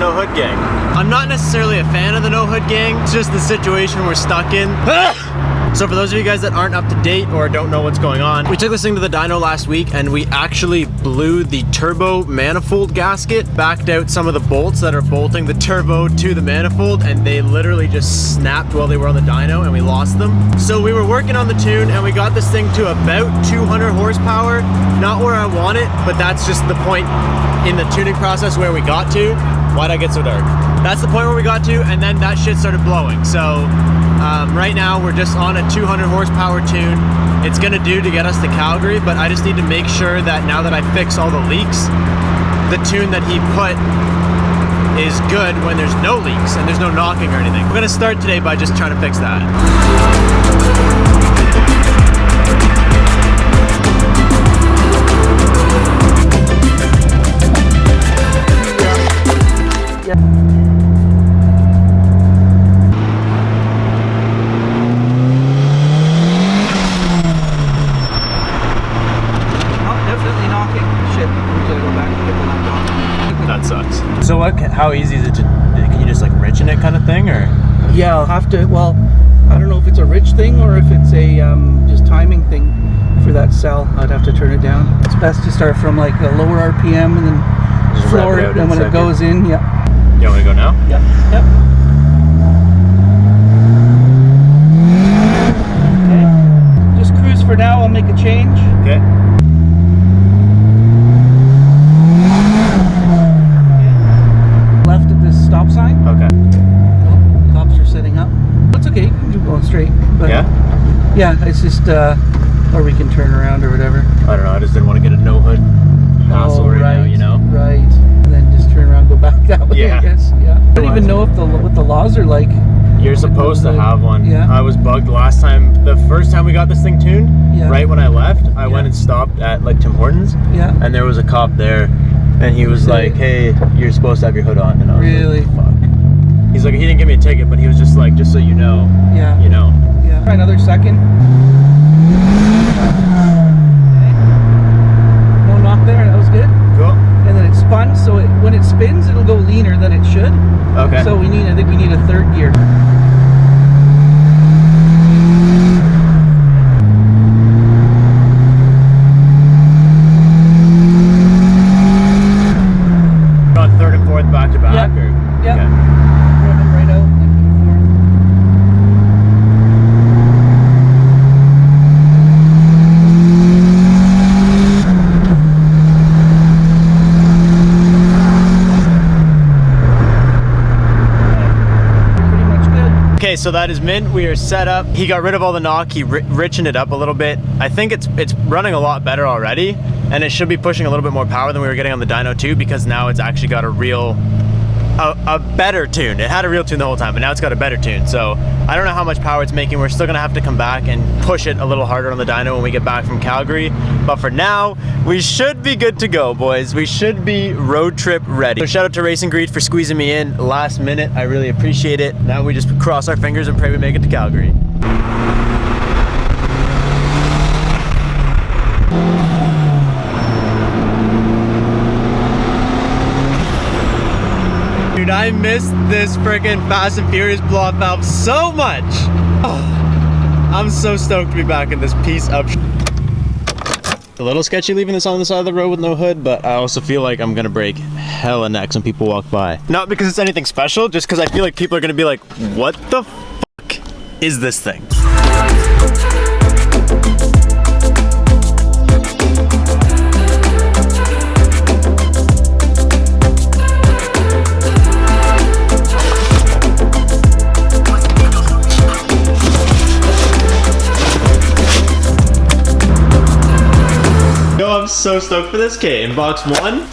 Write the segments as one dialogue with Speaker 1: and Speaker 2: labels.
Speaker 1: no hood gang. I'm not necessarily a fan of the no hood gang, it's just the situation we're stuck in. So for those of you guys that aren't up to date or don't know what's going on, we took this thing to the dyno last week and we actually blew the turbo manifold gasket, backed out some of the bolts that are bolting the turbo to the manifold, and they literally just snapped while they were on the dyno and we lost them. So we were working on the tune and we got this thing to about 200 horsepower. Not where I want it, but that's just the point in the tuning process where we got to. Why'd I get so dark? That's the point where we got to, and then that shit started blowing. So right now we're just on a 200 horsepower tune. It's gonna do to get us to Calgary, but I just need to make sure that now that I fix all the leaks, the tune that he put is good when there's no leaks and there's no knocking or anything. We're gonna start today by just trying to fix that. So what? How easy is it to? Can you just like rich in it kind of thing, or?
Speaker 2: Yeah, I'll have to. Well, I don't know if it's a rich thing or if it's a just timing thing for that cell. I'd have to turn it down. It's best to start from like a lower RPM and then just floor it, and when it goes in, yeah.
Speaker 1: You want me to go now?
Speaker 2: Yep. Yep. Okay. Just cruise for now. I'll make a change.
Speaker 1: Okay.
Speaker 2: Left at this stop sign.
Speaker 1: Okay.
Speaker 2: Oh, cops are setting up. That's okay. You can keep going straight. But
Speaker 1: yeah.
Speaker 2: Yeah, it's just or we can turn around or whatever.
Speaker 1: I don't know. I just didn't want to get a no hood hassle right now. You know.
Speaker 2: Right. And then just turn around, and go back that way.
Speaker 1: Yeah.
Speaker 2: I guess. Yeah. I don't even know if what the laws are like.
Speaker 1: You're supposed to have one.
Speaker 2: Yeah.
Speaker 1: I was bugged last time. The first time we got this thing tuned.
Speaker 2: Yeah.
Speaker 1: Right when I left, I went and stopped at like Tim Hortons.
Speaker 2: Yeah.
Speaker 1: And there was a cop there. And he was like, hey, you're supposed to have your hood on. And I was
Speaker 2: really?
Speaker 1: like, fuck. He's like, he didn't give me a ticket, but he was just like, just so you know.
Speaker 2: Yeah.
Speaker 1: You know.
Speaker 2: Yeah. Try another second. Okay. No knock there. That was good.
Speaker 1: Cool.
Speaker 2: And then it spun, so when it spins, it'll go leaner than it should.
Speaker 1: Okay.
Speaker 2: So I think we need a third gear.
Speaker 1: Back to back?
Speaker 2: Yeah.
Speaker 1: Or?
Speaker 2: Yeah.
Speaker 1: Okay.
Speaker 2: Revving right out. Pretty much good.
Speaker 1: Okay, so that is mint. We are set up. He got rid of all the knock. He richened it up a little bit. I think it's running a lot better already, and it should be pushing a little bit more power than we were getting on the dyno too, because now it's actually got a better tune. It had a real tune the whole time, but now it's got a better tune. So I don't know how much power it's making. We're still gonna have to come back and push it a little harder on the dyno when we get back from Calgary. But for now, we should be good to go, boys. We should be road trip ready. So shout out to Race and Greed for squeezing me in last minute. I really appreciate it. Now we just cross our fingers and pray we make it to Calgary. Dude, I missed this freaking Fast and Furious blow-off valve so much. Oh, I'm so stoked to be back in this piece of a little sketchy leaving this on the side of the road with no hood, but I also feel like I'm gonna break hella necks when people walk by. Not because it's anything special, just because I feel like people are gonna be like, what the fuck is this thing? I'm so stoked for this. Okay, in box one.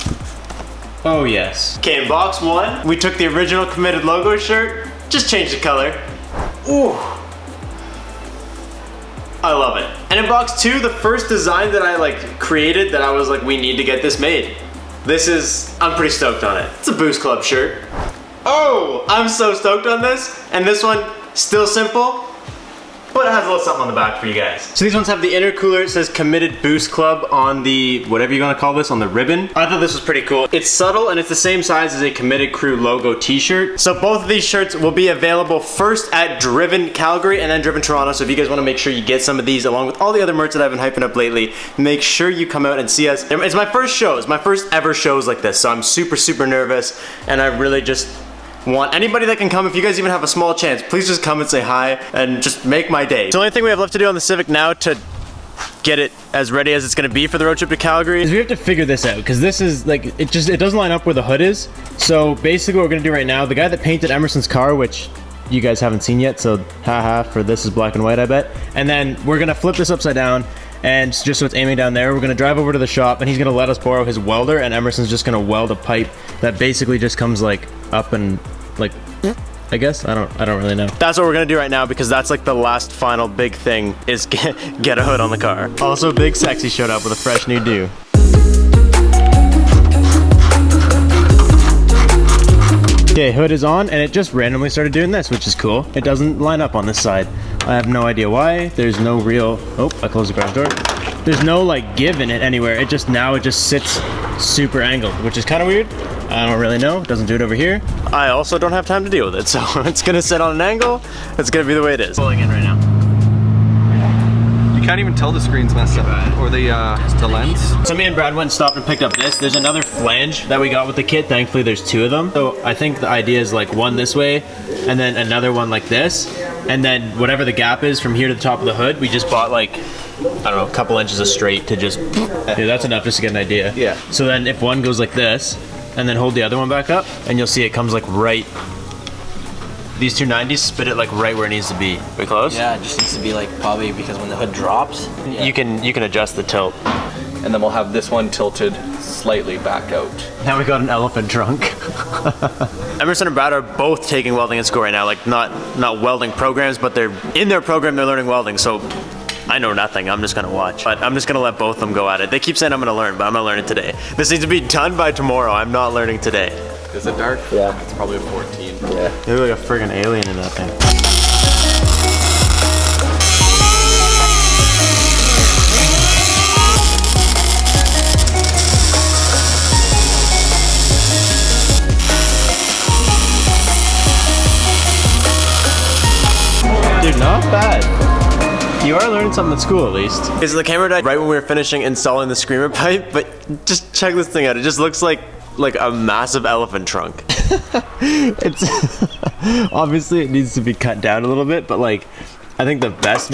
Speaker 1: Oh yes. Okay, in box one, we took the original Committed logo shirt, just changed the color. Ooh. I love it. And in box two, the first design that I created that I was like, we need to get this made. I'm pretty stoked on it. It's a Boost Club shirt. Oh, I'm so stoked on this. And this one, still simple, but it has a little something on the back for you guys. So these ones have the intercooler. It says Committed Boost Club on the, whatever you're gonna call this, on the ribbon. I thought this was pretty cool. It's subtle and it's the same size as a Committed Crew logo t-shirt. So both of these shirts will be available first at Driven Calgary and then Driven Toronto. So if you guys wanna make sure you get some of these along with all the other merch that I've been hyping up lately, make sure you come out and see us. It's my first shows, my first ever shows like this. So I'm super, super nervous and I really just want anybody that can come. If you guys even have a small chance, please just come and say hi and just make my day. The only thing we have left to do on the Civic now to get it as ready as it's gonna be for the road trip to Calgary is we have to figure this out, because this is like, it doesn't line up where the hood is. So basically what we're gonna do right now, the guy that painted Emerson's car, which you guys haven't seen yet, so haha, for this is black and white, I bet. And then we're gonna flip this upside down, and just so it's aiming down there, we're gonna drive over to the shop and he's gonna let us borrow his welder, and Emerson's just gonna weld a pipe that basically just comes like up and like, I guess, I don't really know. That's what we're gonna do right now, because that's like the last final big thing is get a hood on the car. Also, Big Sexy showed up with a fresh new do. Okay, hood is on, and it just randomly started doing this, which is cool. It doesn't line up on this side. I have no idea why. There's no real, oh, I closed the garage door. There's no like give in it anywhere. It just sits super angled, which is kind of weird. I don't really know. It doesn't do it over here. I also don't have time to deal with it, so it's gonna sit on an angle. It's gonna be the way it is. Pulling in right now.
Speaker 3: You can't even tell the screen's messed up, or the lens.
Speaker 1: So me and Brad went and stopped and picked up this. There's another flange that we got with the kit. Thankfully, there's two of them. So I think the idea is like one this way, and then another one like this. And then whatever the gap is from here to the top of the hood, we just bought like, I don't know, a couple inches of straight to just, yeah, that's enough just to get an idea.
Speaker 3: Yeah.
Speaker 1: So then if one goes like this, and then hold the other one back up, and you'll see it comes like right, these 290s spit it like right where it needs to be. We close?
Speaker 4: Yeah, it just needs to be like, probably because when the hood drops. Yeah.
Speaker 1: You can adjust the tilt.
Speaker 3: And then we'll have this one tilted slightly back out.
Speaker 1: Now we got an elephant trunk. Emerson and Brad are both taking welding in school right now, like not welding programs, but they're in their program, they're learning welding. So I know nothing, I'm just gonna watch. But I'm just gonna let both of them go at it. They keep saying I'm gonna learn, but I'm gonna learn it today. This needs to be done by tomorrow. I'm not learning today.
Speaker 3: Is it dark?
Speaker 4: Yeah.
Speaker 3: It's probably a 14.
Speaker 4: Yeah.
Speaker 1: You look like a friggin' alien in that thing. Dude, not bad. You are learning something at school, at least. Okay, so the camera died right when we were finishing installing the screamer pipe, but just check this thing out. It just looks like a massive elephant trunk. It's obviously it needs to be cut down a little bit, but like I think the best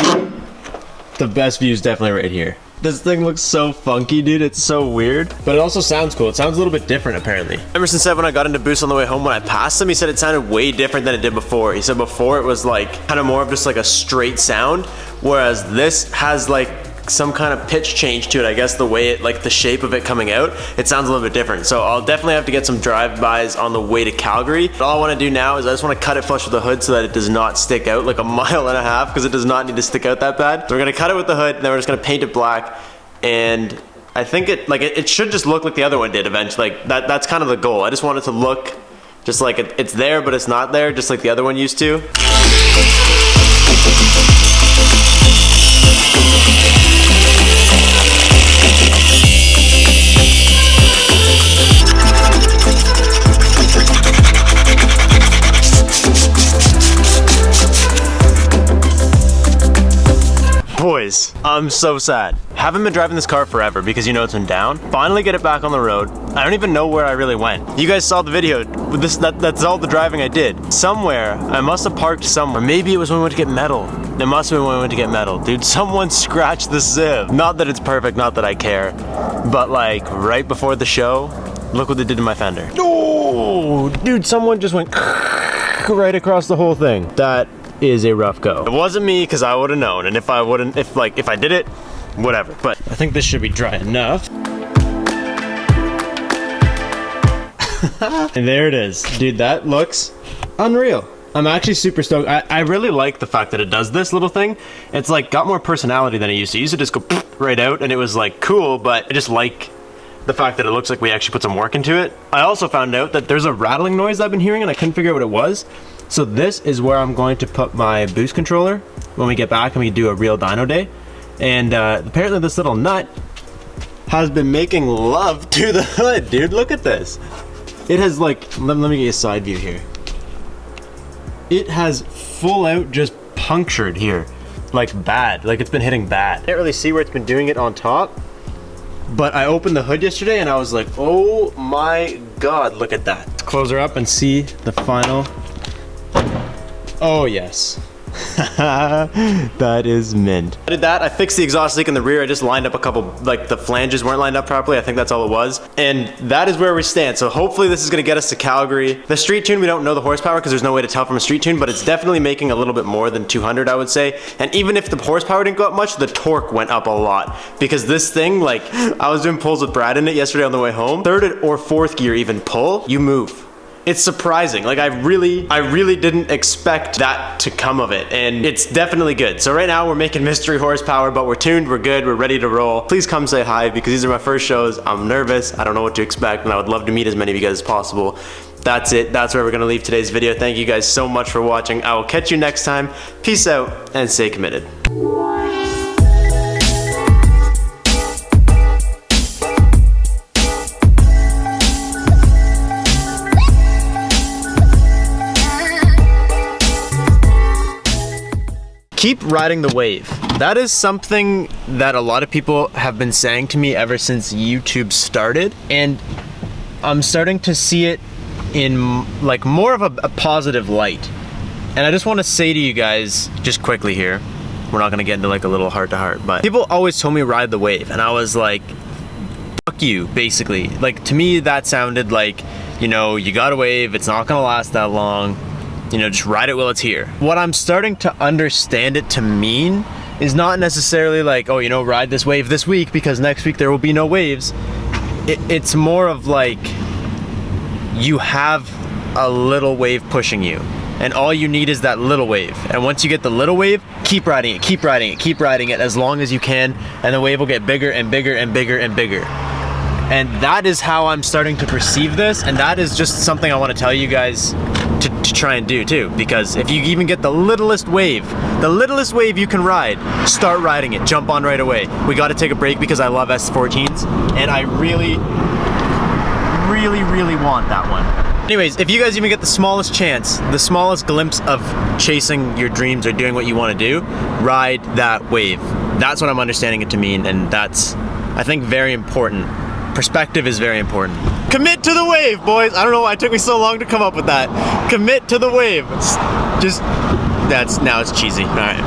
Speaker 1: view is definitely right here. This thing looks so funky, dude. It's so weird, but it also sounds cool. It sounds a little bit different, apparently. Emerson said when I got into Boost on the way home, when I passed him, he said it sounded way different than it did before. He said before it was like kind of more of just like a straight sound, whereas this has like some kind of pitch change to it. I guess the way it, like the shape of it coming out, it sounds a little bit different. So I'll definitely have to get some drive-bys on the way to Calgary. But all I want to do now is I just want to cut it flush with the hood so that it does not stick out like 1.5 miles, because it does not need to stick out that bad. So we're gonna cut it with the hood, and then we're just gonna paint it black. And I think it should just look like the other one did eventually. Like that's kind of the goal. I just want it to look just like it's there, but it's not there, just like the other one used to. Boys, I'm so sad. Haven't been driving this car forever because you know it's been down. Finally get it back on the road. I don't even know where I really went. You guys saw the video. That's all the driving I did. Somewhere, I must have parked somewhere. Maybe it was when we went to get metal. It must have been when we went to get metal. Dude, someone scratched the sieve. Not that it's perfect, not that I care. But like, right before the show, look what they did to my fender. Oh, dude, someone just went right across the whole thing. That is a rough go. It wasn't me, because I would have known, and if I did it, whatever. But I think this should be dry enough. And there it is. Dude, that looks unreal. I'm actually super stoked. I really like the fact that it does this little thing. It's like got more personality than it used to. It used to just go right out, and it was like cool, but I just like the fact that it looks like we actually put some work into it. I also found out that there's a rattling noise I've been hearing, and I couldn't figure out what it was. So this is where I'm going to put my boost controller, when we get back and we do a real dyno day. And apparently this little nut has been making love to the hood, dude. Look at this. It has like, let me get you a side view here. It has full out just punctured here. Like bad, like it's been hitting bad. Can't really see where it's been doing it on top, but I opened the hood yesterday and I was like, oh my God, look at that. Let's close her up and see the final. Oh yes. That is mint. I did that. I fixed the exhaust leak in the rear. I just lined up a couple, like the flanges weren't lined up properly. I think that's all it was. And that is where we stand. So hopefully this is gonna get us to Calgary. The street tune, we don't know the horsepower because there's no way to tell from a street tune, but it's definitely making a little bit more than 200, I would say. And even if the horsepower didn't go up much, the torque went up a lot. Because this thing, like, I was doing pulls with Brad in it yesterday on the way home. Third or fourth gear even pull, you move. It's surprising. Like I really didn't expect that to come of it, and it's definitely good. So right now we're making mystery horsepower, but we're tuned, we're good, we're ready to roll. Please come say hi because these are my first shows. I'm nervous, I don't know what to expect, and I would love to meet as many of you guys as possible. That's it, that's where we're gonna leave today's video. Thank you guys so much for watching. I will catch you next time. Peace out and stay committed. Keep riding the wave. That is something that a lot of people have been saying to me ever since YouTube started, and I'm starting to see it in like more of a positive light. And I just want to say to you guys, just quickly here, we're not gonna get into like a little heart to heart, but people always told me ride the wave, and I was like, fuck you, basically. Like to me that sounded like, you know, you got a wave, it's not gonna last that long. You know, just ride it while it's here. What I'm starting to understand it to mean is not necessarily like, oh, you know, ride this wave this week because next week there will be no waves. It's more of like, you have a little wave pushing you, and all you need is that little wave. And once you get the little wave, keep riding it, keep riding it, keep riding it as long as you can, and the wave will get bigger and bigger and bigger and bigger. And that is how I'm starting to perceive this, and that is just something I want to tell you guys to try and do too, because if you even get the littlest wave you can ride, start riding it, jump on right away. We got to take a break because I love S14s, and I really want that one. Anyways, if you guys even get the smallest chance, the smallest glimpse of chasing your dreams or doing what you want to do, ride that wave. That's what I'm understanding it to mean, and that's, I think, very important. Perspective is very important. Commit to the wave, boys. I don't know why it took me so long to come up with that. Commit to the wave. Just, now it's cheesy. All right.